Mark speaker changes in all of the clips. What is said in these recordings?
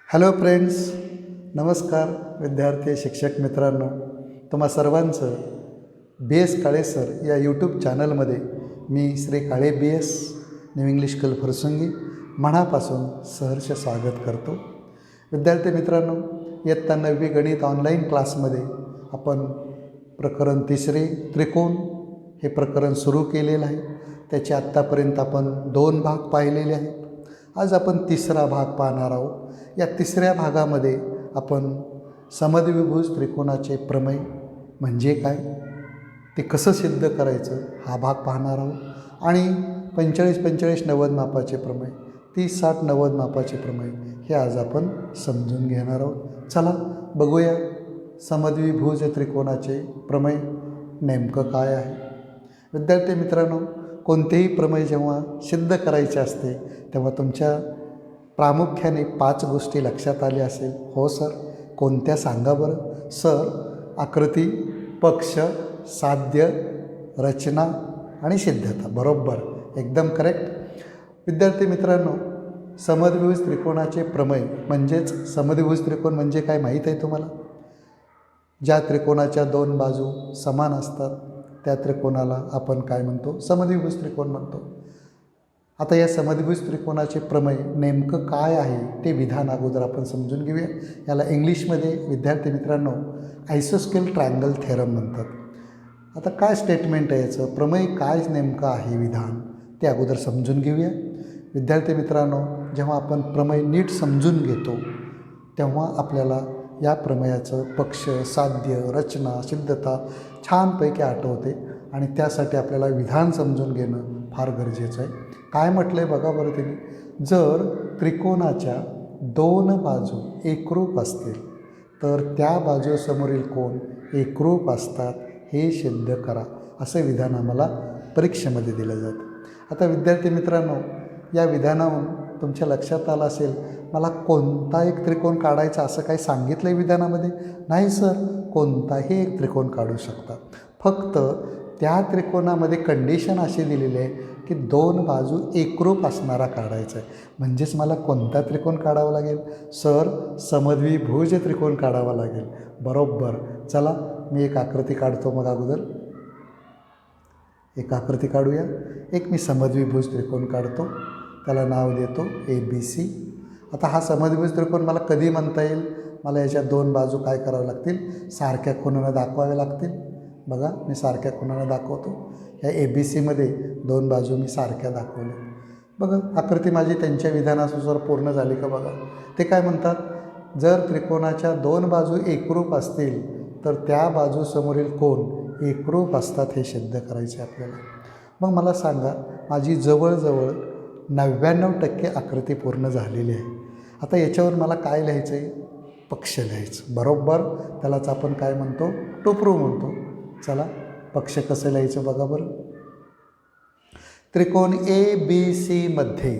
Speaker 1: Hello friends, नमस्कार विद्यार्थी शिक्षक मित्रांनो. तुम्हा सर्वांचं बी एस काळे सर या यूट्यूब चॅनलमध्ये मी Shri Kale B S new English school Fursungi मनापासून सहर्ष स्वागत करतो. विद्यार्थी मित्रांनो, इयत्ता 9वी गणित ऑनलाईन क्लासमध्ये आपण प्रकरण 3 त्रिकोण हे प्रकरण सुरू केलेलं आहे. त्याचे आत्तापर्यंत आपण 2 भाग पाहिलेले आहेत. आज आपण 3रा भाग पाहणार आहोत. या 3ऱ्या भागामध्ये आपण समद्विभुज त्रिकोणाचे प्रमेय म्हणजे काय, ते कसं सिद्ध करायचं हा भाग पाहणार आहोत. आणि 45-45-90 मापाचे प्रमेय, 30-60-90 मापाचे प्रमेय हे आज आपण समजून घेणार आहोत. चला बघूया समद्विभुज त्रिकोणाचे प्रमेय नेमकं काय आहे. विद्यार्थी मित्रांनो, कोणतेही प्रमेय जेव्हा सिद्ध करायचे असते तेव्हा तुमच्या प्रामुख्याने 5 गोष्टी लक्षात आल्या असेल. हो सर, कोणत्या सांगा बरं. सर, आकृती, पक्ष, साध्य, रचना आणि सिद्धता. बरोबर, एकदम करेक्ट. विद्यार्थी मित्रांनो, समद्विभुज त्रिकोणाचे प्रमेय म्हणजेच समद्विभुज त्रिकोण म्हणजे काय माहीत आहे तुम्हाला? ज्या त्रिकोणाच्या 2 बाजू समान असतात त्या त्रिकोणाला आपण काय म्हणतो? समद्विभुज त्रिकोण म्हणतो. आता या समद्विभुज त्रिकोणाचे प्रमेय नेमकं काय आहे ते विधान अगोदर आपण समजून घेऊया. याला इंग्लिशमध्ये विद्यार्थी मित्रांनो आयसोस्केल ट्रायंगल थेरम म्हणतात. आता काय स्टेटमेंट आहे याचं, प्रमेय काय नेमकं आहे विधान, ते अगोदर समजून घेऊया. विद्यार्थी मित्रांनो, जेव्हा आपण प्रमेय नीट समजून घेतो तेव्हा आपल्याला या प्रमेयाचं पक्ष, साध्य, रचना, सिद्धता छानपैकी आठवते आणि त्यासाठी आपल्याला विधान समजून घेणं फार गरजेचं आहे. काय म्हटलं आहे बघा बरं त्यांनी, जर त्रिकोणाच्या 2 बाजू एकरूप असतील तर त्या बाजूसमोरील कोन एकरूप असतात हे सिद्ध करा, असं विधान आम्हाला परीक्षेमध्ये दिलं जातं. आता विद्यार्थी मित्रांनो, या विधानावरून तुमच्या लक्षात आलं असेल मला कोणता एक त्रिकोण काढायचा असं काही सांगितलं आहे विधानामध्ये? नाही सर, कोणताही एक त्रिकोण काढू शकता. फक्त त्या त्रिकोणामध्ये कंडिशन अशी दिलेली आहे की 2 बाजू एकरूप असणारा काढायचा आहे. म्हणजेच मला कोणता त्रिकोण काढावा लागेल? सर, समद्विभुज त्रिकोण काढावा लागेल. बरोबर. चला मी एक आकृती काढतो. मग अगोदर एक आकृती काढूया. एक मी समद्विभुज त्रिकोण काढतो, त्याला नाव देतो ABC. आता हा समद्विभुज त्रिकोण मला कधी म्हणता येईल? मला याच्या 2 बाजू काय कराव्या लागतील? सारख्या कोनानं दाखवाव्या लागतील. बघा, मी सारख्या कोनानं दाखवतो. ह्या ABCमध्ये 2 बाजू मी सारख्या दाखवल्या. बघा, आकृती माझी त्यांच्या विधानानुसार पूर्ण झाली का? बघा, ते काय म्हणतात, जर त्रिकोणाच्या 2 बाजू एकरूप असतील तर त्या बाजूसमोरील कोन एकरूप असतात हे सिद्ध करायचे आपल्याला. मग मला सांगा, माझी जवळजवळ 99% आकृती पूर्ण झालेली आहे. आता याच्यावर मला काय लिहायचं आहे? पक्ष लिहायचं. बरोबर, त्यालाच आपण काय म्हणतो? टू प्रूव्ह म्हणतो. चला, पक्ष कसं लिहायचं बघा बरं. त्रिकोण ABC मध्ये,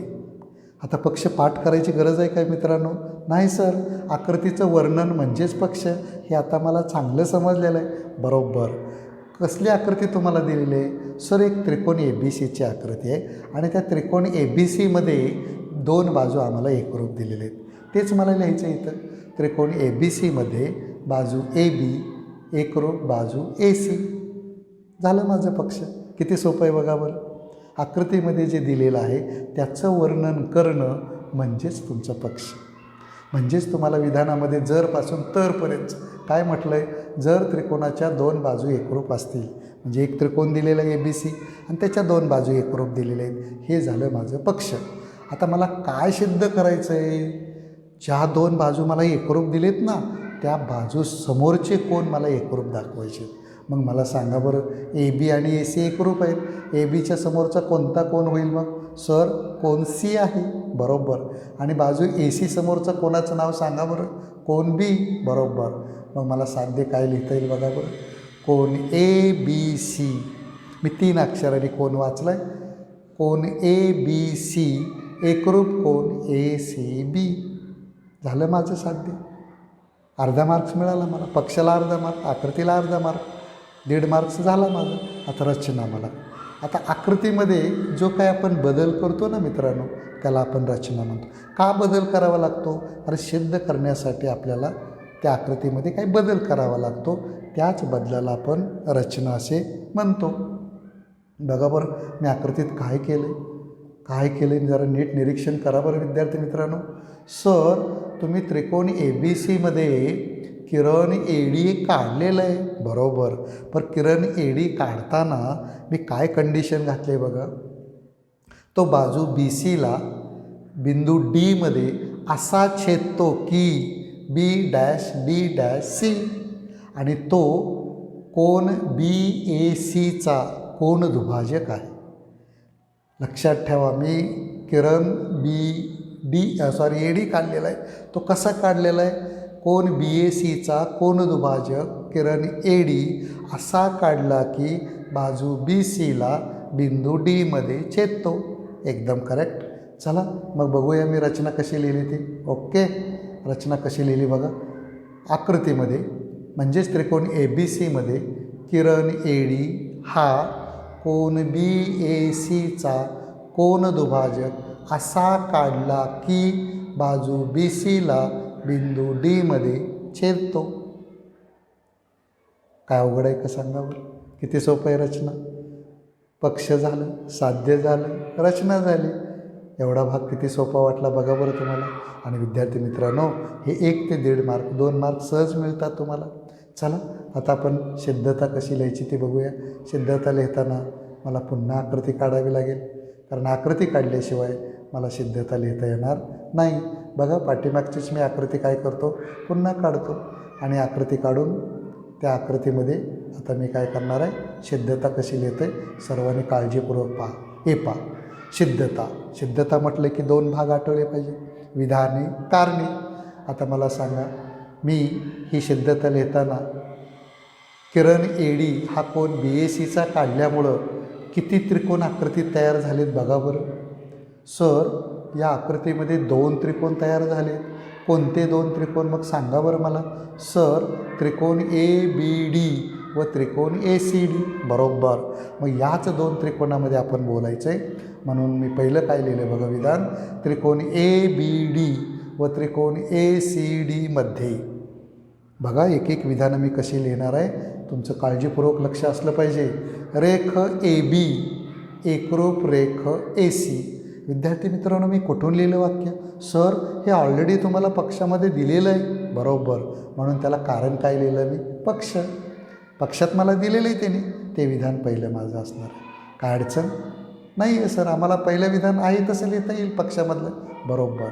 Speaker 1: आता पक्ष पाठ करायची गरज आहे काय मित्रांनो? नाही सर, आकृतीचं वर्णन म्हणजेच पक्ष, हे आता मला चांगलं समजलेलं आहे. बरोबर. कसली आकृती तुम्हाला दिलेली आहे? सर, एक त्रिकोण ABCची आकृती आहे आणि त्या त्रिकोण ABCमध्ये 2 बाजू आम्हाला एकरूप दिलेले आहेत. तेच मला लिहायचं इथं. त्रिकोण ABCमध्ये बाजू AB एकरूप बाजू AC. झालं माझं पक्ष. किती सोपं आहे बघा बरं. आकृतीमध्ये जे दिलेलं आहे त्याचं वर्णन करणं म्हणजेच तुमचं पक्ष. म्हणजेच तुम्हाला विधानामध्ये जरपासून तरपर्यंत काय म्हटलं आहे? जर त्रिकोणाच्या 2 बाजू एकरूप असतील, म्हणजे एक त्रिकोण दिलेला आहे ABC आणि त्याच्या 2 बाजू एकरूप दिलेल्या आहेत, हे झालं माझं पक्ष. आता मला काय सिद्ध करायचं आहे? ज्या 2 बाजू मला एकरूप दिलेत ना, त्या बाजू समोरचे कोन मला एकरूप दाखवायचे. मग मला सांगा बरं, AB आणि AC एकरूप आहेत. ABच्या समोरचा कोणता कोन होईल मग? सर, कोन C आहे. बरोबर. आणि बाजू AC समोरचं कोणाचं नाव सांगा बरं? कोन B. बरोबर. मग मला साध्य काय लिहिता येईल बघा बरं. कोन ABC. मी 3 अक्षरांनी कोन वाचला आहे. कोन ABC एकरूप कोन ACB. झालं माझं साध्य. अर्धा मार्क्स मिळाला मला. पक्षाला अर्धा मार्क, आकृतीला अर्धा मार्क, 1.5 मार्क्स झाला माझं. आता रचना मला आता आकृतीमध्ये जो काय आपण बदल करतो ना मित्रांनो, त्याला आपण रचना म्हणतो. का बदल करावा लागतो? अरे सिद्ध करण्यासाठी आपल्याला त्या आकृतीमध्ये काही बदल करावा लागतो, त्याच बदलाला आपण रचना असे म्हणतो. बघा बरं, मी आकृतीत काय केलं जरा नीट निरीक्षण करा बरं विद्यार्थी मित्रांनो. सर तुम्ही त्रिकोण ABCमध्ये किरण AD काढलेलं आहे, बरोबर. पण किरण AD काढताना मी काय कंडिशन घातली बघा, तो बाजू BCला बिंदू Dमध्ये असा छेदतो की B'D''C आणि तो कोन BACचा कोन दुभाजक आहे. लक्षात ठेवा, मी किरण AD काढलेला आहे. तो कसा काढलेला आहे? कोन BACचा कोन दुभाजक किरण AD असा काढला की बाजू BCला बिंदू Dमध्ये छेदतो. एकदम करेक्ट. चला मग बघूया मी रचना कशी लिहिली ती. ओके, रचना कशी लिहिली बघा. आकृतीमध्ये म्हणजेच त्रिकोण ABCमध्ये किरण AD हा कोन BACचा कोन दुभाजक असा काढला की बाजू BCला बिंदू Dमध्ये छेदतो. काय अवघड आहे का सांगा बरं? किती सोपं आहे रचना. पक्ष झालं, साध्य झालं, रचना झाली. एवढा भाग किती सोपा वाटला बघा बरं तुम्हाला. आणि विद्यार्थी मित्रांनो, हे 1 ते 1.5 मार्क 2 मार्क सहज मिळतात तुम्हाला. चला आता आपण सिद्धता कशी लिहायची ते बघूया. सिद्धता लिहिताना मला पुन्हा आकृती काढावी लागेल, कारण आकृती काढल्याशिवाय मला सिद्धता लिहिता येणार नाही. बघा पाठीमागचीच मी आकृती काय करतो, पुन्हा काढतो आणि आकृती काढून त्या आकृतीमध्ये आता मी काय करणार आहे, सिद्धता कशी लिहिते सर्वांनी काळजीपूर्वक पहा. हे पहा, सिद्धता म्हटलं की 2 भाग आठवले पाहिजे, विधाने कारणे. आता मला सांगा, मी ही सिद्धता लिहिताना किरण AD हा कोन BACचा काढल्यामुळं किती त्रिकोण आकृती तयार झालेत बघा बरं. सर या आकृतीमध्ये 2 त्रिकोण तयार झाले. कोणते 2 त्रिकोण मग सांगा बरं मला. सर त्रिकोण ABD व त्रिकोण ACD, बरोबर. मग याच 2 त्रिकोणामध्ये आपण बोलायचं आहे, म्हणून मी पहिलं काय लिहिलं बघा विधान. त्रिकोण ABD व त्रिकोण ACD मध्ये बघा एक एक विधानं मी कशी लिहिणार आहे, तुमचं काळजीपूर्वक लक्ष असलं पाहिजे. रेख AB एकरूप रेख AC. विद्यार्थी मित्रांनो, मी कुठून लिहिलं वाक्य? सर हे ऑलरेडी तुम्हाला पक्षामध्ये दिलेलं आहे, बरोबर. म्हणून त्याला कारण काय लिहिलं मी? पक्षात मला दिलेलं आहे त्याने, ते विधान पहिलं माझं असणार. काय अडचण नाही आहे सर, आम्हाला पहिलं विधान आहे तसं लिहिता येईल पक्षामधलं, बरोबर.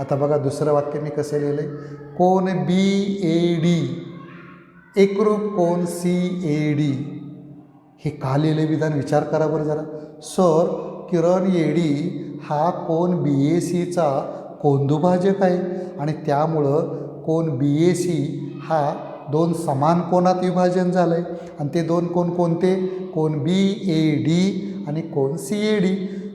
Speaker 1: आता बघा दुसरं वाक्य मी कसं लिहिलं आहे. कोन BAD एकरूप कोन CAD. हे का लिहिले विधान विचार करा बरं जरा. सर किरण AD हा कोन BACचा कोनदुभाजक आहे आणि त्यामुळं कोन BAC हा 2 समान कोनात विभाजन झालं आहे. आणि ते 2 कोन कोणते? कोन BAD आणि कोन CAD.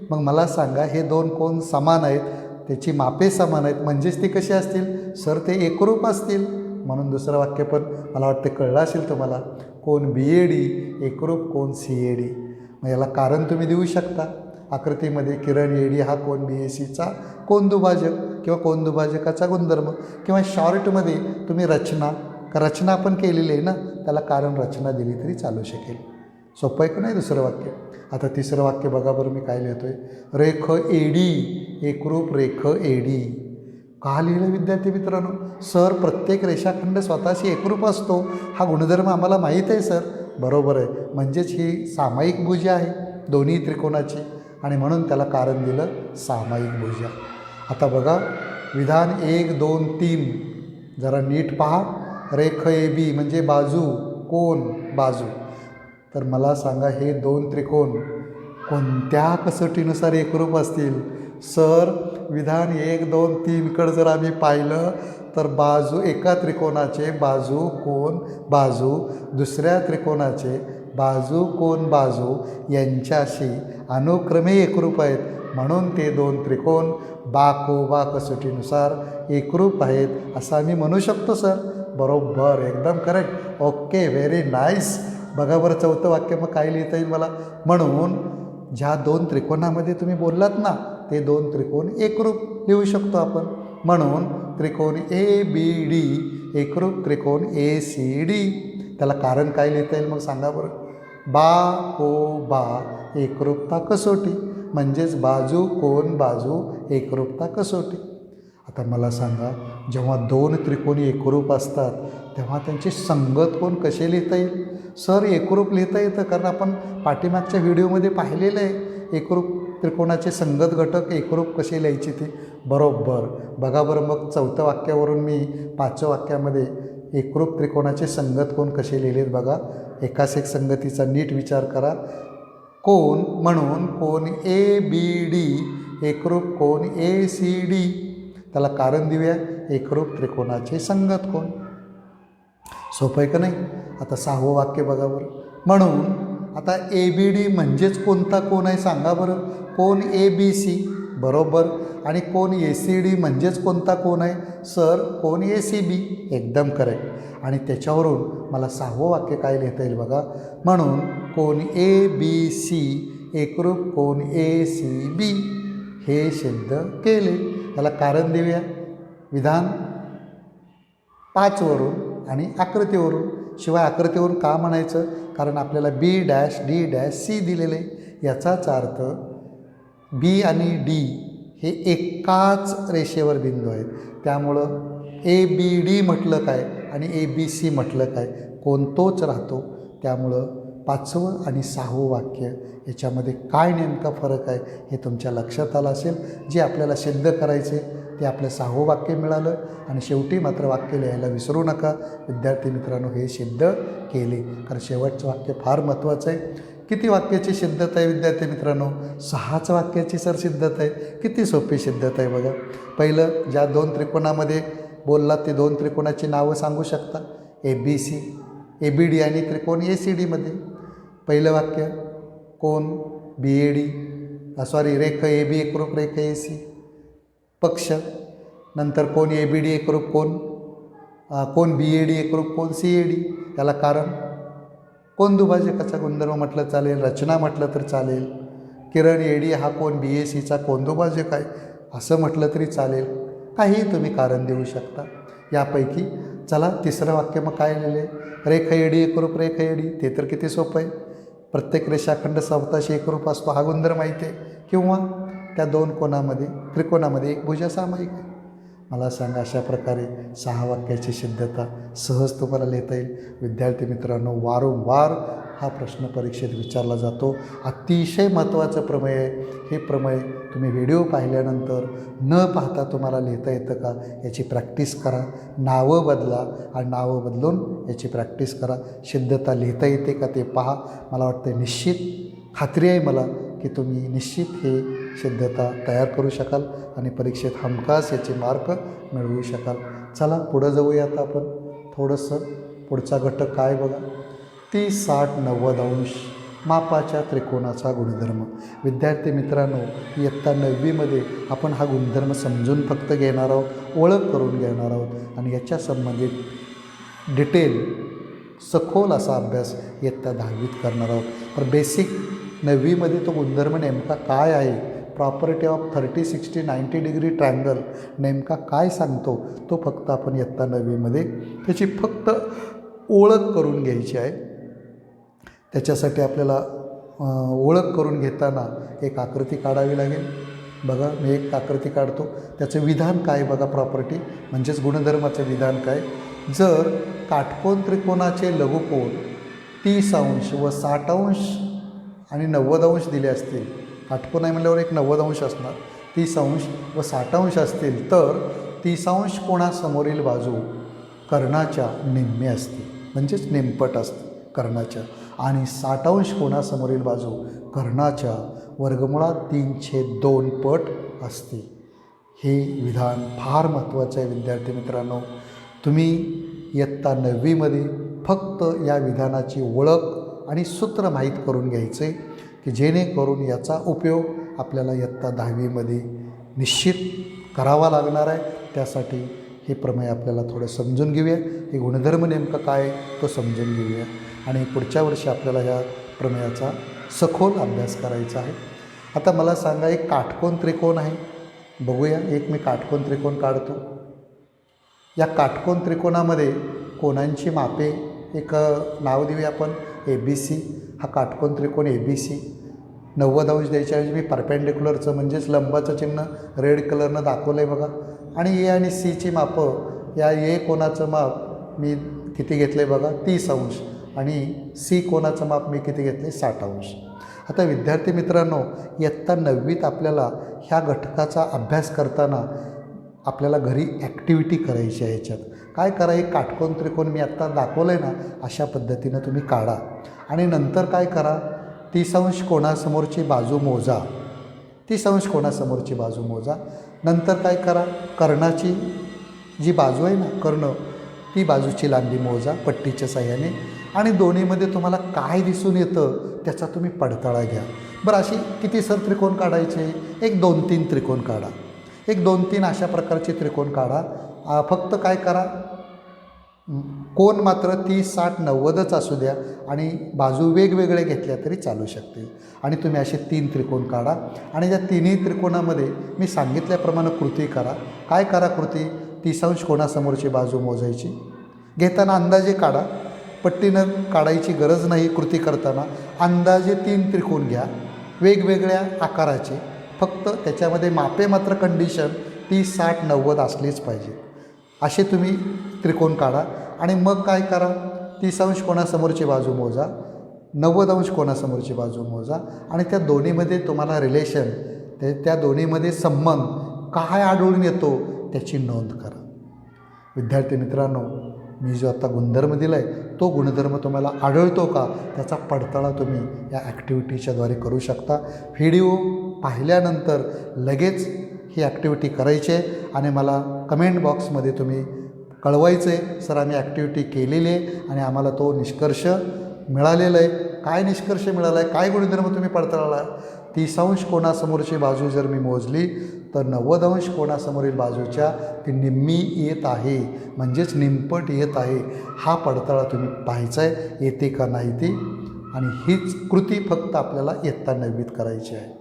Speaker 1: मग मला सांगा, हे 2 कोन समान आहेत, त्याची मापे समान आहेत, म्हणजेच ते कसे असतील? सर ते एकरूप असतील. म्हणून दुसरं वाक्य पण मला वाटतं कळलं असेल तुम्हाला. कोन BAD एकरूप कोन CAD. मग याला कारण तुम्ही देऊ शकता. आकृतीमध्ये किरण AD हा कोन BACचा कोनदुभाजक किंवा कोनदुभाजकाचा गुणधर्म, किंवा शॉर्टमध्ये तुम्ही रचना आपण केलेली आहे ना, त्याला कारण रचना दिली तरी चालू शकेल. सोपं आहे का नाही दुसरं वाक्य. आता तिसरं वाक्य बघा बरं मी काय लिहितो आहे. रेख AD एकरूप रेख AD. का लिहिलं विद्यार्थी मित्रांनो? सर प्रत्येक रेषाखंड स्वतःशी एकरूप असतो, हा गुणधर्म आम्हाला माहीत आहे सर, बरोबर आहे. म्हणजेच ही सामायिक भुजा आहे दोन्ही त्रिकोणाची, आणि म्हणून त्याला कारण दिलं सामायिक भुजा. आता बघा विधान 1, 2, 3 जरा नीट पहा. रेख AB म्हणजे बाजू, कोन बाजू. तर मला सांगा, हे 2 त्रिकोण कोणत्या कसोटीनुसार एकरूप असतील? सर विधान 1, 2, 3 जर आम्ही पाहिलं तर बाजू, एका त्रिकोणाचे बाजू कोन बाजू, दुसऱ्या त्रिकोणाचे बाजू कोन बाजू यांच्याशी अनुक्रमे एकरूप आहेत, म्हणून ते 2 त्रिकोण बाकोबा कसोटीनुसार एकरूप आहेत असं आम्ही म्हणू शकतो सर, बरोबर, एकदम करेक्ट. Okay, very nice. बघा बरं चौथं वाक्य मग काय लिहिता येईल मला. म्हणून ज्या दोन त्रिकोणामध्ये तुम्ही बोललात ना ते दोन त्रिकोण एकरूप लिहू शकतो आपण. म्हणून त्रिकोण ए बी डी एकरूप त्रिकोण ए सी डी. त्याला कारण काय लिहिता येईल मग सांगा बरं. बा को बा एकरूपता कसोटी, म्हणजेच बाजू कोण बाजू एकरूपता कसोटी. आता मला सांगा, जेव्हा दोन त्रिकोणी एकरूप असतात तेव्हा त्यांचे संगत कोण कसे लिहिता येईल. सर एकरूप लिहिता येतं, कारण आपण पाठीमागच्या व्हिडिओमध्ये पाहिलेलं आहे एकरूप त्रिकोणाचे संगत घटक एकरूप कसे लिहायचे ते. बरोबर. बघा बरं मग चौथ्या वाक्यावरून मी पाचव्या वाक्यामध्ये एकरूप त्रिकोणाचे संगत कोण कसे लिहिलेत बघा. एकास एक संगतीचा नीट विचार करा. कोण, म्हणून कोण ए बी डी एकरूप कोण ए सी डी. त्याला कारण देऊया, एकरूप त्रिकोणाचे संगत कोण. सोपं आहे का नाही. आता सहावं वाक्य बघा बरं. म्हणून आता ए बी डी म्हणजेच कोणता कोण आहे सांगा बरं. कोण ए बी सी. बरोबर. आणि कोण ए सी डी म्हणजेच कोणता कोण आहे सर. कोण ए सी बी. एकदम करेक्ट. आणि त्याच्यावरून मला सहावं वाक्य काय लिहिता येईल बघा. म्हणून कोण ए बी सी एकरूप कोण ए सी बी. हे सिद्ध केले. त्याला कारण देऊया. विधान 5 वरून आणि आकृतीवरून. शिवाय आकृतीवरून का म्हणायचं, कारण आपल्याला बी डॅश डी डॅश सी दिलेले. याचाच अर्थ बी आणि डी हे एकाच रेषेवर बिंदू आहेत. त्यामुळं ए बी डी म्हटलं काय आणि ए बी सी म्हटलं काय, कोणतोच राहतो. त्यामुळं 5वं आणि 6वं वाक्य याच्यामध्ये काय नेमका फरक आहे हे तुमच्या लक्षात आलं असेल. जे आपल्याला सिद्ध करायचे ते आपलं 6वं वाक्य मिळालं. आणि शेवटी मात्र वाक्य लिहायला विसरू नका विद्यार्थी मित्रांनो. हे सिद्ध केले, कारण शेवटचं वाक्य फार महत्त्वाचं आहे. किती वाक्याची सिद्धता आहे विद्यार्थी मित्रांनो. 6च वाक्याची सर सिद्धता आहे. किती सोपी सिद्धता आहे बघा. पहिलं, ज्या दोन त्रिकोणामध्ये बोललात ते दोन त्रिकोणाची नावं सांगू शकता. A B C, A B D आणि त्रिकोण ए सी डीमध्ये. पहिलं वाक्य कोण बी ए डी रेख ए बी एकरूप रेख ए सी. पक्ष. नंतर कोण ए बी डी एकरूप कोण बी ए डी एकरूप कोण सी ए डी. त्याला कारण कोण दुभाजकाचा गुणधर्म म्हटलं चालेल, रचना म्हटलं तर चालेल. किरण ए डी हा कोण बी ए सीचा कोण दुभाजक आहे असं म्हटलं तरी चालेल. काहीही तुम्ही कारण देऊ शकता यापैकी. चला तिसरं वाक्य मग काय लिहिले. रेख ए डी एकरूप रेख ए डी. ते तर किती सोपं आहे. प्रत्येक रेषाखंड स्वतःशी एकरूप असतो हा गुणधर्म माहिती आहे. किंवा त्या दोन कोणामध्ये त्रिकोणामध्ये एक भुजा सामायिक आहे. मला सांगा, अशा प्रकारे 6 वाक्याची सिद्धता सहज तुम्हाला लिहिता येईल. विद्यार्थी मित्रांनो, वारंवार हा प्रश्न परीक्षेत विचारला जातो. अतिशय महत्त्वाचं प्रमेय आहे. हे प्रमेय तुम्ही व्हिडिओ पाहिल्यानंतर न पाहता तुम्हाला लिहिता येतं का याची प्रॅक्टिस करा. नावं बदला आणि नावं बदलून याची प्रॅक्टिस करा. सिद्धता लिहिता येते का ते पहा. मला वाटतं निश्चित खात्री आहे मला की तुम्ही निश्चित हे सिद्धता तयार करू शकाल आणि परीक्षेत हमखास याचे मार्क मिळवू शकाल. चला पुढं जाऊया. आता आपण थोडंसं पुढचा घटक काय बघा. 30, 60, 90 अंश मापाच्या त्रिकोणाचा गुणधर्म. विद्यार्थी मित्रांनो, इयत्ता 9वीमध्ये आपण हा गुणधर्म समजून फक्त घेणार आहोत, ओळख करून घेणार आहोत आणि याच्या संबंधित डिटेल सखोल असा अभ्यास इयत्ता 10वीत करणार आहोत. तर बेसिक 9वीमध्ये तो गुणधर्म नेमका काय आहे, प्रॉपर्टी ऑफ 30, 60, 90 डिग्री ट्रायंगल नेमका काय सांगतो तो फक्त आपण इयत्ता 9वीमध्ये त्याची फक्त ओळख करून घ्यायची आहे. त्याच्यासाठी आपल्याला ओळख करून घेताना एक आकृती काढावी लागेल. बघा, मी एक आकृती काढतो. त्याचं विधान काय बघा. प्रॉपर्टी म्हणजेच गुणधर्माचं विधान काय. जर काटकोन त्रिकोणाचे लघुकोन 30 अंश व 60 अंश आणि 90 अंश दिले असतील, काटकोन आहे म्हटल्यावर एक 90 अंश असणार, 30 अंश व 60 अंश असतील, तर 30 अंश कोणासमोरील बाजू कर्णाच्या निम्मे असते, म्हणजेच नेमपट असते कर्णाच्या, आणि 60 अंश कोणासमोरील बाजू कर्णाच्या वर्गमुळात 3/2 पट असते. हे विधान फार महत्त्वाचं आहे विद्यार्थी मित्रांनो. तुम्ही इयत्ता 9वीमध्ये फक्त या विधानाची ओळख आणि सूत्र माहीत करून घ्यायचे की जेणेकरून याचा उपयोग आपल्याला इयत्ता 10वीमध्ये निश्चित करावा लागणार आहे. त्यासाठी हे प्रमेय आपल्याला थोडं समजून घेऊया. हे गुणधर्म नेमकं काय तो समजून घेऊया आणि पुढच्या वर्षी आपल्याला ह्या प्रमेयाचा सखोल अभ्यास करायचा आहे. आता मला सांगा, एक काटकोन त्रिकोण आहे. बघूया, एक मी काटकोन त्रिकोण काढतो. या काटकोन त्रिकोणामध्ये कोणांची मापे एक नाव देऊया आपण ABC. हा काटकोन त्रिकोण ABC 90 अंश द्यायच्याऐवजी मी परपेंडिक्युलरचं म्हणजेच लंबाचं चिन्ह रेड कलरनं दाखवलं आहे बघा. आणि ए आणि सीची मापं, या ए कोणाचं माप मी किती घेतलं आहे बघा 30 अंश आणि सी कोणाचं माप मी किती घेतले 60 अंश. आता विद्यार्थी मित्रांनो, इयत्ता 9वीत आपल्याला ह्या घटकाचा अभ्यास करताना आपल्याला घरी ॲक्टिव्हिटी करायची आहे. याच्यात काय करा, एक काटकोन त्रिकोण मी आत्ता दाखवलं आहे ना, अशा पद्धतीनं तुम्ही काढा आणि नंतर काय करा, 30 अंश कोणासमोरची बाजू मोजा. 30 अंश कोणासमोरची बाजू मोजा. नंतर काय करा, कर्णाची जी बाजू आहे ना, कर्ण, ती बाजूची लांबी मोजा पट्टीच्या साह्याने आणि दोन्हीमध्ये तुम्हाला काय दिसून येतं त्याचा तुम्ही पडताळा घ्या. बरं, अशी किती सर त्रिकोण काढायचे? एक 2-3 त्रिकोण काढा. एक 2-3 अशा प्रकारचे त्रिकोण काढा. फक्त काय करा, कोण मात्र 30, 60, 90च असू द्या आणि बाजू वेगवेगळे घेतल्या तरी चालू शकतील. आणि तुम्ही असे 3 त्रिकोण काढा आणि या तिन्ही त्रिकोणामध्ये मी सांगितल्याप्रमाणे कृती करा. काय करा कृती? 30 अंश कोणासमोरची बाजू मोजायची. घेताना अंदाजे काढा, पट्टीनं काढायची गरज नाही. कृती करताना अंदाजे 3 त्रिकोण घ्या वेगवेगळ्या आकाराचे. फक्त त्याच्यामध्ये मापे मात्र कंडिशन 30, 60, 90 असलीच पाहिजे. असे तुम्ही त्रिकोण काढा आणि मग काय करा, 30 अंश कोणासमोरची बाजू मोजा, 90 अंश कोणासमोरची बाजू मोजा आणि त्या दोन्हीमध्ये तुम्हाला रिलेशन, त्या दोन्हीमध्ये संबंध काय आढळून येतो त्याची नोंद करा. विद्यार्थी मित्रांनो, मी जो आता गुणधर्म दिला आहे तो गुणधर्म तुम्हाला आढळतो का त्याचा पडताळा तुम्ही या ॲक्टिव्हिटीच्याद्वारे करू शकता. व्हिडिओ पाहिल्यानंतर लगेच ही ॲक्टिव्हिटी करायची आहे आणि मला कमेंट बॉक्समध्ये तुम्ही कळवायचं आहे, सर आम्ही ॲक्टिव्हिटी केलेली आहे आणि आम्हाला तो निष्कर्ष मिळालेला आहे. काय निष्कर्ष मिळाला आहे, काय गुणधर्म तुम्ही पडताळला? 30 अंश कोणासमोरची बाजू जर मी मोजली तर 90 अंश कोणासमोरील बाजूच्या ती निम्मी येत आहे, म्हणजेच निमपट येत आहे. हा पडताळा तुम्ही पाहायचा आहे, येते का नाही ती. आणि हीच कृती फक्त आपल्याला इयत्ता 9वीत करायची आहे.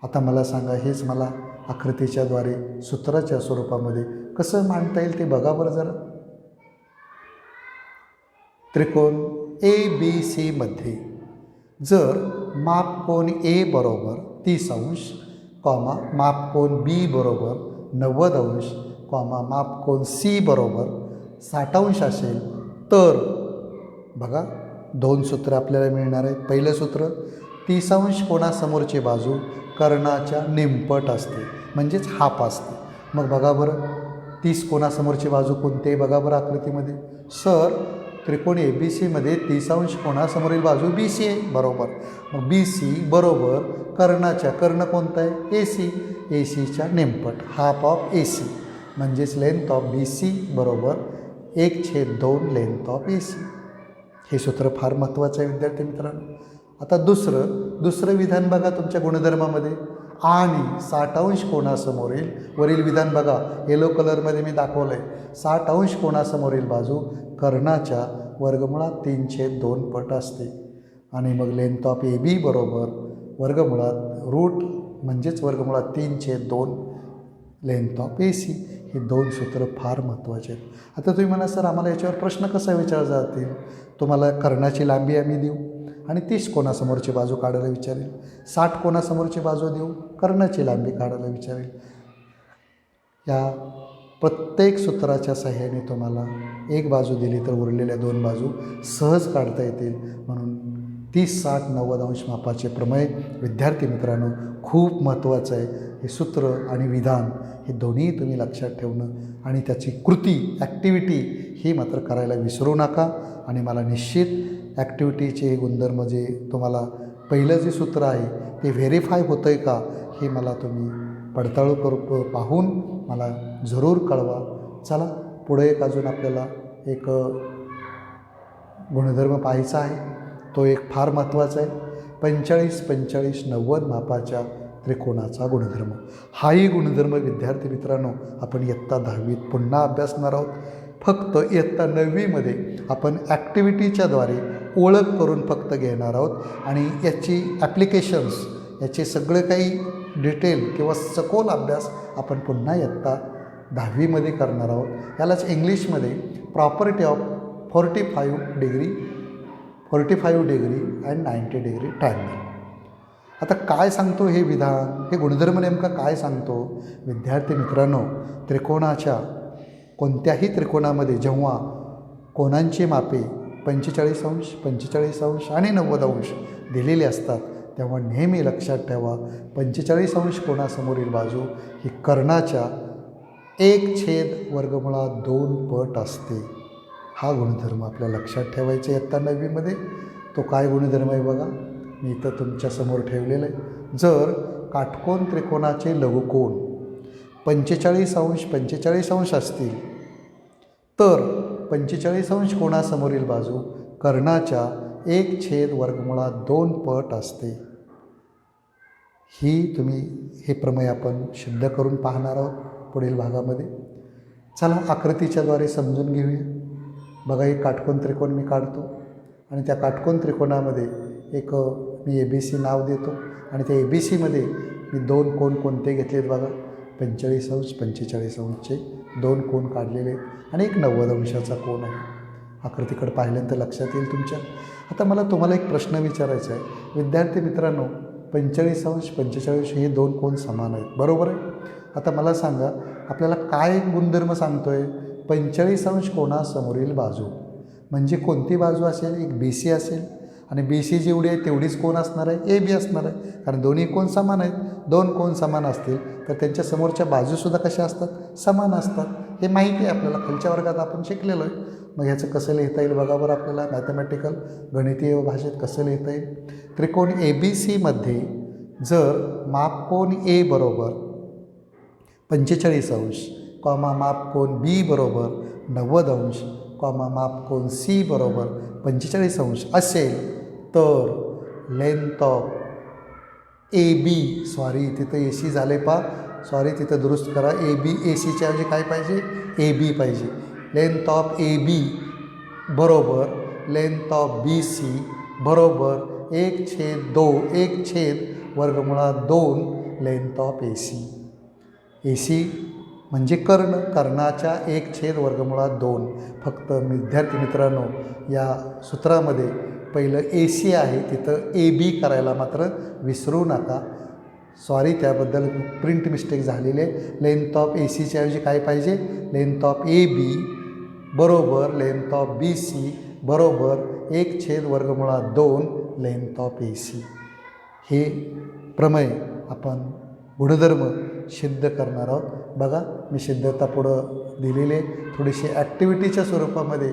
Speaker 1: आता मला सांगा, हेच मला आकृतीच्याद्वारे सूत्राच्या स्वरूपामध्ये कसं मांडता येईल ते बघा बरं जरा. त्रिकोण ABC मध्ये जर मापकोन A बरोबर 30 अंश, मापकोन B बरोबर 90 अंश, मापकोन C बरोबर 60 अंश असेल तर बघा 2 सूत्र आपल्याला मिळणार आहेत. पहिलं सूत्र, 30 अंश कोणासमोरची बाजू कर्णाच्या निमपट असते, म्हणजेच हाफ असते. मग बघा बरं, 30 कोणासमोरची बाजू कोणती आहे बघा बरं आकृतीमध्ये. सर त्रिकोण ABC मध्ये 30 अंश कोणासमोरील बाजू BC आहे, बरोबर. मग BC बरोबर कर्णाच्या, कर्ण कोणता आहे AC, ACच्या निमपट, हाफ ऑफ AC, म्हणजेच लेंथ ऑफ BC बरोबर 1/2 लेंथ ऑफ AC. हे सूत्र फार महत्त्वाचं आहे विद्यार्थी मित्रांनो. आता दुसरं विधान बघा तुमच्या गुणधर्मामध्ये, आणि 60 अंश कोणासमोरील, वरील विधान बघा येलो कलरमध्ये मी दाखवलं आहे, 60 अंश कोणासमोरील बाजू कर्णाच्या वर्गमुळात 3/2 पट असते. आणि मग लेंथ ऑफ AB बरोबर वर्गमुळात रूट म्हणजेच वर्गमुळात 3/2 लेंथ ऑफ AC. हे 2 सूत्र फार महत्त्वाचे आहेत. आता तुम्ही म्हणा, सर आम्हाला याच्यावर प्रश्न कसा विचारला जातील? तुम्हाला कर्णाची लांबी आम्ही देऊ आणि 30 कोणासमोरची बाजू काढायला विचारेल, 60 कोणासमोरची बाजू देऊ, कर्णाची लांबी काढायला विचारेल. या प्रत्येक सूत्राच्या सहाय्याने तुम्हाला एक बाजू दिली तर उरलेल्या 2 बाजू सहज काढता येतील. म्हणून 30, 60, 90 अंश मापाचे प्रमेय विद्यार्थी मित्रांनो खूप महत्त्वाचं आहे. हे सूत्र आणि विधान हे दोन्ही तुम्ही लक्षात ठेवणं आणि त्याची कृती, ॲक्टिव्हिटी ही मात्र करायला विसरू नका. आणि मला निश्चित ॲक्टिव्हिटीचे हे गुणधर्म जे तुम्हाला पहिलं जे सूत्र आहे ते व्हेरीफाय होतं आहे का हे मला तुम्ही पडताळू पाहून मला जरूर कळवा. चला पुढे एक अजून आपल्याला एक गुणधर्म पाहायचा आहे, तो एक फार महत्त्वाचा आहे. 45, 45, 90 मापाच्या त्रिकोणाचा गुणधर्म. हाही गुणधर्म विद्यार्थी मित्रांनो आपण इयत्ता 10वीत पुन्हा अभ्यासणार आहोत. फक्त इयत्ता 9वीमध्ये आपण ॲक्टिव्हिटीच्याद्वारे ओळख करून फक्त घेणार आहोत आणि याची ॲप्लिकेशन्स, याचे सगळे काही डिटेल किंवा सखोल अभ्यास आपण पुन्हा इयत्ता 10वीमध्ये करणार आहोत. यालाच इंग्लिशमध्ये property of 45 degree and 90 degree triangle. आता काय सांगतो हे विधान, हे गुणधर्म नेमका काय सांगतो? विद्यार्थी मित्रांनो, त्रिकोणाच्या कोणत्याही त्रिकोणामध्ये जेव्हा कोणांची मापे 45 अंश, 45 अंश आणि 90 अंश दिलेली असतात तेव्हा नेहमी लक्षात ठेवा 45 अंश कोणासमोरील बाजू ही कर्णाच्या 1/2 पट असते. हा गुणधर्म आपल्याला लक्षात ठेवायचा इयत्ता 9वीमध्ये. तो काय गुणधर्म आहे बघा, मी इथं तुमच्यासमोर ठेवलेलं आहे. जर काटकोन त्रिकोणाचे लघुकोन 45 अंश असतील तर 45 अंश कोणासमोरील बाजू कर्णाच्या 1/2 पट असते. हे प्रमेय आपण सिद्ध करून पाहणार आहोत पुढील भागामध्ये. चला आकृतीच्याद्वारे समजून घेऊया. बघा, एक काटकोन त्रिकोण मी काढतो आणि त्या काटकोन त्रिकोणामध्ये एक मी ABC नाव देतो आणि त्या ABCमध्ये मी 2 कोन कोणते घेतलेत बघा, 45 अंश 45 अंशचे 2 कोन काढलेले आहेत आणि एक 90 अंशाचा कोन आहे. आकृतीकडे पाहिल्यानंतर लक्षात येईल तुमच्या. आता मला तुम्हाला एक प्रश्न विचारायचा आहे. विद्यार्थी मित्रांनो, 45 अंश 45 हे 2 कोन समान आहेत, बरोबर आहे? आता मला सांगा, आपल्याला काय गुणधर्म सांगतो आहे? 45 अंश कोणासमोरील बाजू म्हणजे कोणती बाजू असेल? एक BC असेल आणि BC जेवढी आहे तेवढीच कोण असणार आहे? AB असणार आहे, कारण दोन्ही कोन समान आहेत. 2 कोन समान असतील तर त्यांच्या समोरच्या बाजूसुद्धा कशा असतात? समान असतात. हे माहिती आहे आपल्याला, खालच्या वर्गात आपण शिकलेलो आहे. मग ह्याचं कसं लिहिता येईल बघा बरं आपल्याला, मॅथमॅटिकल गणितीय भाषेत कसं लिहिता येईल? त्रिकोण ABCमध्ये जर मापकोन A बरोबर 45 अंश, मापकोन B बरोबर 90 अंश, मापकोन C बरोबर 45 अंश असेल तर लेंथ ऑफ AB, तिथं AC झाले तिथं दुरुस्त करा. ACच्या ऐवजी काय पाहिजे? AB पाहिजे. लेंथ ऑफ AB बरोबर लेंथ ऑफ BC बरोबर 1/2 लेंथ ऑफ AC. AC म्हणजे कर्णाच्या 1/2. फक्त विद्यार्थी मित्रांनो, या सूत्रामध्ये पहिलं AC आहे तिथं AB करायला मात्र विसरू नका. त्याबद्दल प्रिंट मिस्टेक झालेली आहे. लेंथ ऑफ ACच्या ऐवजी काय पाहिजे? लेंथ ऑफ AB बरोबर लेंथ ऑफ BC बरोबर 1/2 लेंथ ऑफ AC. हे प्रमेय आपण गुणधर्म सिद्ध करणार आहोत. बघा, मी सिद्धता पुढं दिलेली आहे. थोडीशी ॲक्टिव्हिटीच्या स्वरूपामध्ये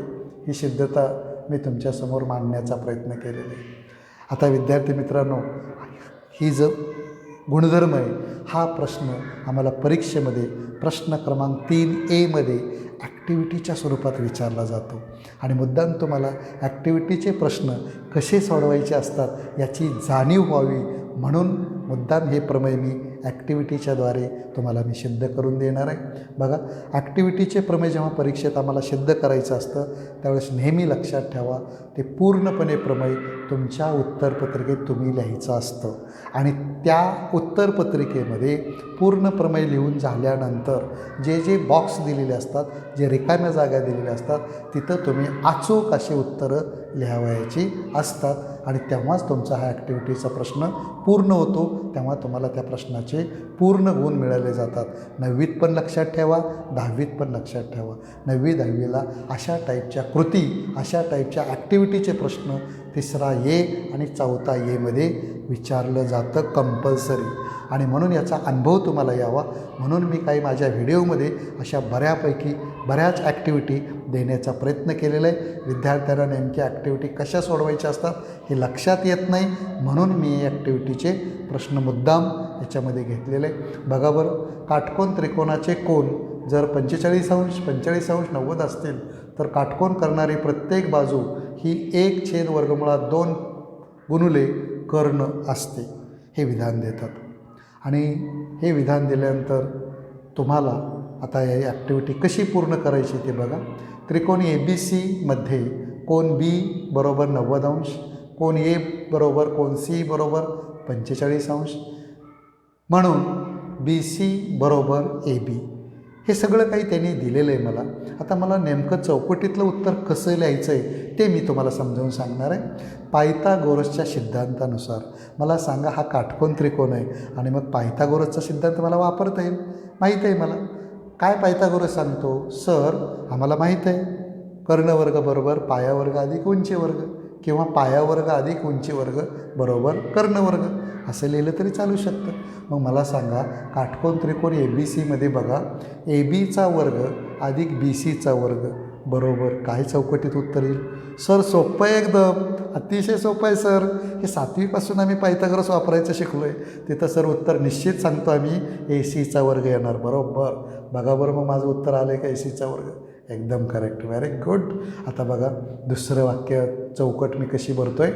Speaker 1: ही सिद्धता मी तुमच्यासमोर मांडण्याचा प्रयत्न केलेला आहे. आता विद्यार्थी मित्रांनो, ही जो गुणधर्म आहे हा प्रश्न आम्हाला परीक्षेमध्ये प्रश्न क्रमांक 3A मध्ये ॲक्टिव्हिटीच्या स्वरूपात विचारला जातो आणि मुद्दाम तुम्हाला ॲक्टिव्हिटीचे प्रश्न कसे सोडवायचे असतात याची जाणीव व्हावी म्हणून मुद्दाम हे प्रमेय मी ॲक्टिव्हिटीच्याद्वारे तुम्हाला मी सिद्ध करून देणार आहे. बघा, ॲक्टिव्हिटीचे प्रमेय जेव्हा परीक्षेत आम्हाला सिद्ध करायचं असतं त्यावेळेस नेहमी लक्षात ठेवा ते पूर्णपणे प्रमेय तुमच्या उत्तरपत्रिकेत तुम्ही लिहायचं असतं आणि त्या उत्तरपत्रिकेमध्ये पूर्ण प्रमेय लिहून झाल्यानंतर जे बॉक्स दिलेले असतात, जे रिकाम्या जागा दिलेल्या असतात तिथं तुम्ही अचूक अशी उत्तरं लिहावयाची असतात आणि तेव्हाच तुमचा हा ॲक्टिव्हिटीचा प्रश्न पूर्ण होतो. तेव्हा तुम्हाला त्या प्रश्नाचे पूर्ण गुण मिळाले जातात. 9वीत पण लक्षात ठेवा, 10वीत पण लक्षात ठेवा. 9वी 10वीला अशा टाईपच्या कृती, अशा टाईपच्या ॲक्टिव्हिटीचे प्रश्न 3रा A आणि 4था A मध्ये विचारलं जातं कंपल्सरी. आणि म्हणून याचा अनुभव तुम्हाला यावा म्हणून मी काही माझ्या व्हिडिओमध्ये अशा बऱ्याच ॲक्टिव्हिटी देण्याचा प्रयत्न केलेला आहे. विद्यार्थ्यांना नेमक्या ॲक्टिव्हिटी कशा सोडवायच्या असतात हे लक्षात येत नाही म्हणून मी ॲक्टिव्हिटीचे प्रश्न मुद्दाम याच्यामध्ये घेतलेले आहे. बघा बरं, काटकोन त्रिकोणाचे कोन जर 45 अंश 90 असतील तर काटकोन करणारी प्रत्येक बाजू ही 1/2 गुणुले कर्ण असते हे विधान देतात. आणि हे विधान दिल्यानंतर तुम्हाला आता ही ॲक्टिव्हिटी कशी पूर्ण करायची ते बघा. त्रिकोण ABC मध्ये कोन B बरोबर 90 अंश, कोन A बरोबर कोन C बरोबर 45 अंश, म्हणून BC बरोबर AB. हे सगळं काही त्यांनी दिलेलं आहे मला. आता मला नेमकं चौकटीतलं उत्तर कसं लिहायचं आहे ते मी तुम्हाला समजावून सांगणार आहे. पायथागोरसच्या सिद्धांतानुसार मला सांगा, हा काटकोन त्रिकोण आहे आणि मग पायथागोरसचा सिद्धांत मला वापरता येईल, माहीत आहे मला. काय पायथागोरस सांगतो? सर आम्हाला माहीत आहे कर्णवर्ग बरोबर पायावर्ग अधिक उंची वर्ग, किंवा पायावर्ग अधिक उंची वर्ग बरोबर कर्णवर्ग, असं लिहिलं तरी चालू शकतं. मग मला सांगा, काटकोन त्रिकोण ABC मध्ये बघा, ABचा वर्ग अधिक BCचा वर्ग बरोबर काय चौकटीत उत्तर येईल? सर सोपं आहे, एकदम अतिशय सोपं आहे सर. हे 7वीपासून आम्ही पायथागोरस वापरायचं शिकलो आहे. तिथं सर उत्तर निश्चित सांगतो आम्ही, ACचा वर्ग येणार. बरोबर. बघा बरं मग माझं उत्तर आलं आहे का ACचा वर्ग? एकदम करेक्ट, व्हेरी गुड. आता बघा दुसरं वाक्य चौकट मी कशी भरतो आहे.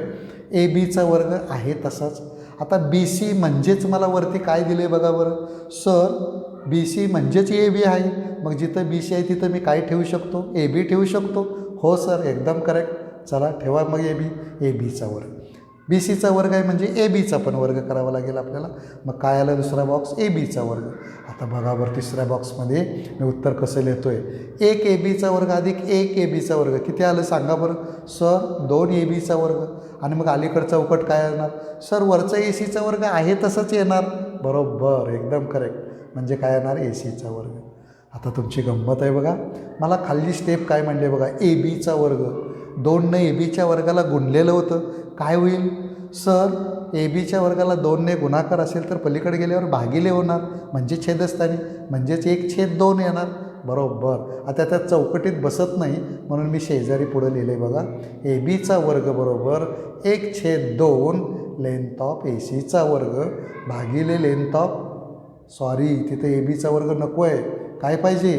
Speaker 1: ABचा वर्ग आहे तसाच. आता BC म्हणजेच मला वरती काय दिले बघा बरं. सर BC म्हणजेच AB आहे, मग जिथं BC आहे तिथं मी काय ठेवू शकतो? AB ठेवू शकतो. हो सर, एकदम करेक्ट. चला ठेवा मग ABचा वर्ग. BCचा वर्ग आहे म्हणजे ABचा पण वर्ग करावा लागेल आपल्याला. मग काय आलं दुसरा बॉक्स? ABचा वर्ग. आता बघा बरं तिसऱ्या बॉक्समध्ये मी उत्तर कसं लिहितो आहे. 1 ABचा वर्ग अधिक 1 ABचा वर्ग किती आलं सांगा बरं. सर 2 ABचा वर्ग. आणि मग अलीकडचं चौकट काय येणार? सर वरचा ACचा वर्ग आहे तसंच येणार. बरोबर, एकदम करेक्ट. म्हणजे काय येणार? ACचा वर्ग. आता तुमची गंमत आहे बघा. मला खाली स्टेप काय म्हणले बघा. ABचा वर्ग 2ने ABच्या वर्गाला गुणलेलं होतं, काय होईल? सर ABच्या वर्गाला 2ने गुणाकार असेल तर पलीकडे गेल्यावर भागिले होणार, म्हणजे छेदस्थानी, म्हणजेच 1/2 येणार. बरोबर. आता त्यात चौकटीत बसत नाही म्हणून मी शेजारी पुढं लिहिले बघा. ABचा वर्ग बरोबर 1/2 लेंथ ऑफ ACचा वर्ग भागिले लेंथ ऑफ, सॉरी तिथे ABचा वर्ग नको आहे, काय पाहिजे?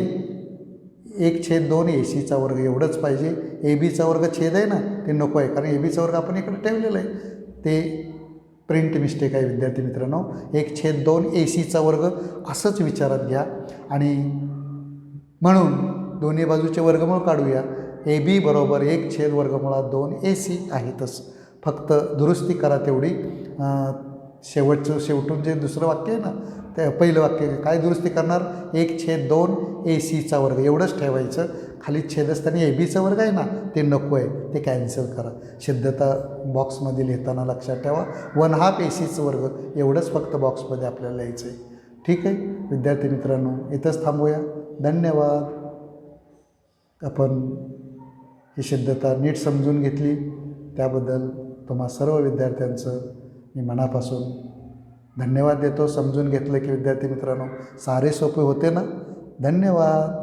Speaker 1: 1/2 ACचा वर्ग एवढंच पाहिजे. ABचा वर्ग छेद आहे ना, ते नको आहे, कारण ABचा वर्ग आपण इकडे ठेवलेलं आहे. ते प्रिंट मिस्टेक आहे विद्यार्थी मित्रांनो. 1/2 ACचा वर्ग असंच विचारात घ्या. आणि म्हणून दोन्ही बाजूचे वर्गमूळ काढूया. AB बरोबर 1/2 AC आहे तसं. फक्त दुरुस्ती करा तेवढी. शेवटून जे दुसरं वाक्य आहे ना, ते पहिलं वाक्य काय दुरुस्ती करणार? 1/2 ACचा वर्ग एवढंच ठेवायचं. खाली छेदस्थानी ABचा वर्ग आहे ना, ते नको आहे, ते कॅन्सल करा. सिद्धता बॉक्समध्ये लिहिताना लक्षात ठेवा 1/2 ACचा वर्ग एवढंच फक्त बॉक्समध्ये आपल्याला लिहायचं आहे. ठीक आहे विद्यार्थी मित्रांनो, इथंच थांबूया. धन्यवाद. आपण ही सिद्धता नीट समजून घेतली त्याबद्दल तुम्हा सर्व विद्यार्थ्यांचं मी मनापासून धन्यवाद देतो. समजून घेतलं की विद्यार्थी मित्रांनो सारे सोपे होते ना. धन्यवाद.